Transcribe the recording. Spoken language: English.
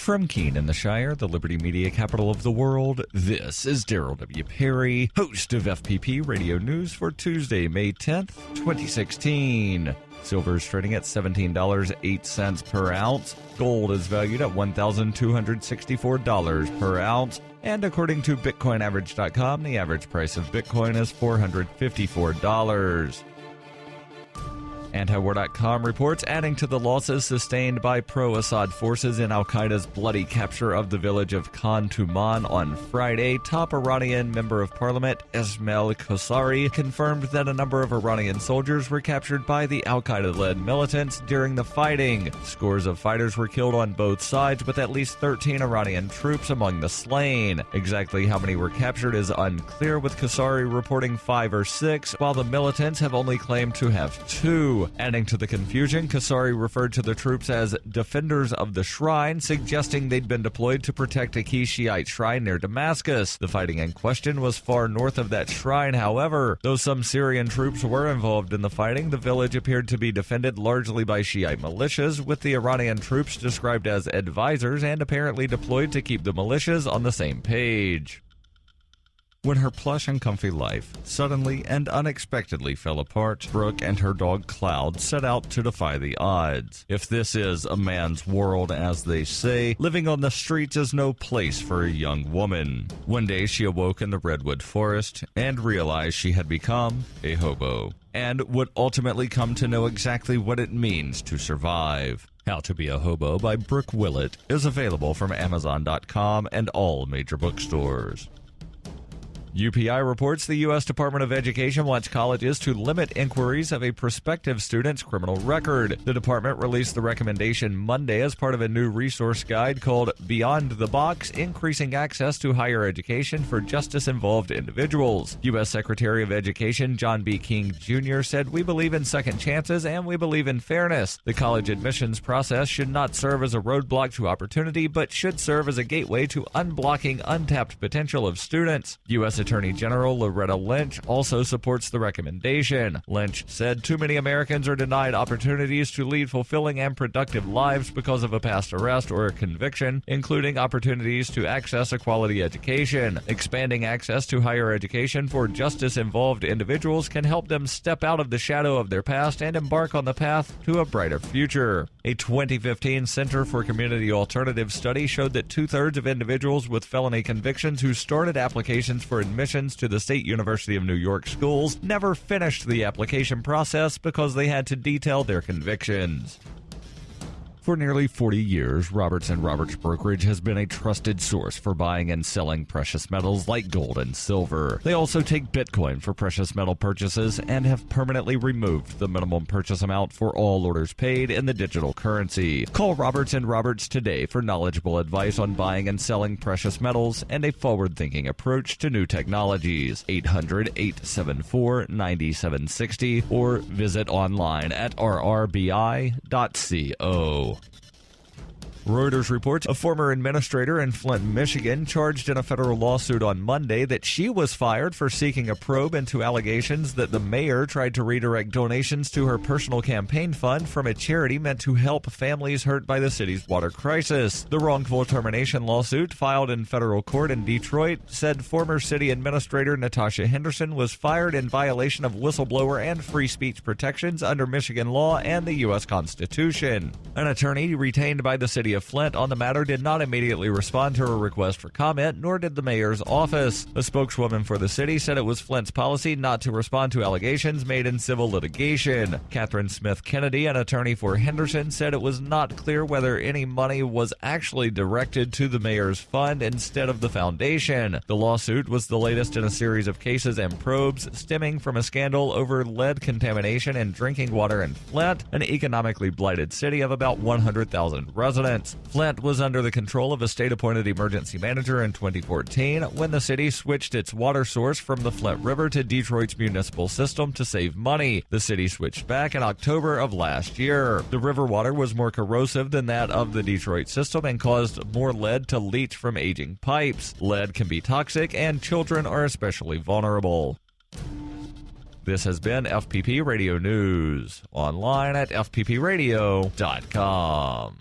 From Keene in the Shire, the Liberty Media capital of the world, this is Daryl W. Perry, host of FPP Radio News for Tuesday, May 10th, 2016. Silver is trading at $17.08 per ounce. Gold is valued at $1,264 per ounce. And according to BitcoinAverage.com, the average price of Bitcoin is $454. Antiwar.com reports adding to the losses sustained by pro-Assad forces in Al-Qaeda's bloody capture of the village of Khan Tuman on Friday. Top Iranian member of parliament Ismail Qusari confirmed that a number of Iranian soldiers were captured by the Al-Qaeda-led militants during the fighting. Scores of fighters were killed on both sides, with at least 13 Iranian troops among the slain. Exactly how many were captured is unclear, with Qusari reporting 5 or 6, while the militants have only claimed to have 2. Adding to the confusion, Qusari referred to the troops as defenders of the shrine, suggesting they'd been deployed to protect a key Shiite shrine near Damascus. The fighting in question was far north of that shrine, however. Though some Syrian troops were involved in the fighting, the village appeared to be defended largely by Shiite militias, with the Iranian troops described as advisors and apparently deployed to keep the militias on the same page. When her plush and comfy life suddenly and unexpectedly fell apart, Brooke and her dog Cloud set out to defy the odds. If this is a man's world, as they say, living on the streets is no place for a young woman. One day she awoke in the redwood forest and realized she had become a hobo, and would ultimately come to know exactly what it means to survive. How to Be a Hobo by Brooke Willett is available from Amazon.com and all major bookstores. UPI reports the U.S. Department of Education wants colleges to limit inquiries of a prospective student's criminal record. The department released the recommendation Monday as part of a new resource guide called Beyond the Box, Increasing Access to Higher Education for Justice-Involved Individuals. U.S. Secretary of Education John B. King Jr. said, "We believe in second chances and we believe in fairness. The college admissions process should not serve as a roadblock to opportunity, but should serve as a gateway to unblocking untapped potential of students." U.S. Attorney General Loretta Lynch also supports the recommendation. Lynch said too many Americans are denied opportunities to lead fulfilling and productive lives because of a past arrest or a conviction, including opportunities to access a quality education. Expanding access to higher education for justice-involved individuals can help them step out of the shadow of their past and embark on the path to a brighter future. A 2015 Center for Community Alternatives study showed that 2/3 of individuals with felony convictions who started applications for admissions to the State University of New York schools never finished the application process because they had to detail their convictions. For nearly 40 years, Roberts & Roberts Brokerage has been a trusted source for buying and selling precious metals like gold and silver. They also take Bitcoin for precious metal purchases and have permanently removed the minimum purchase amount for all orders paid in the digital currency. Call Roberts & Roberts today for knowledgeable advice on buying and selling precious metals and a forward-thinking approach to new technologies. 800-874-9760 or visit online at rrbi.co. Reuters reports a former administrator in Flint, Michigan, charged in a federal lawsuit on Monday that she was fired for seeking a probe into allegations that the mayor tried to redirect donations to her personal campaign fund from a charity meant to help families hurt by the city's water crisis. The wrongful termination lawsuit, filed in federal court in Detroit, said former city administrator Natasha Henderson was fired in violation of whistleblower and free speech protections under Michigan law and the U.S. Constitution. An attorney retained by the city of Flint on the matter did not immediately respond to a request for comment, nor did the mayor's office. A spokeswoman for the city said it was Flint's policy not to respond to allegations made in civil litigation. Catherine Smith Kennedy, an attorney for Henderson, said it was not clear whether any money was actually directed to the mayor's fund instead of the foundation. The lawsuit was the latest in a series of cases and probes stemming from a scandal over lead contamination in drinking water in Flint, an economically blighted city of about 100,000 residents. Flint was under the control of a state-appointed emergency manager in 2014 when the city switched its water source from the Flint River to Detroit's municipal system to save money. The city switched back in October of last year. The river water was more corrosive than that of the Detroit system and caused more lead to leach from aging pipes. Lead can be toxic, and children are especially vulnerable. This has been FPP Radio News, online at fppradio.com.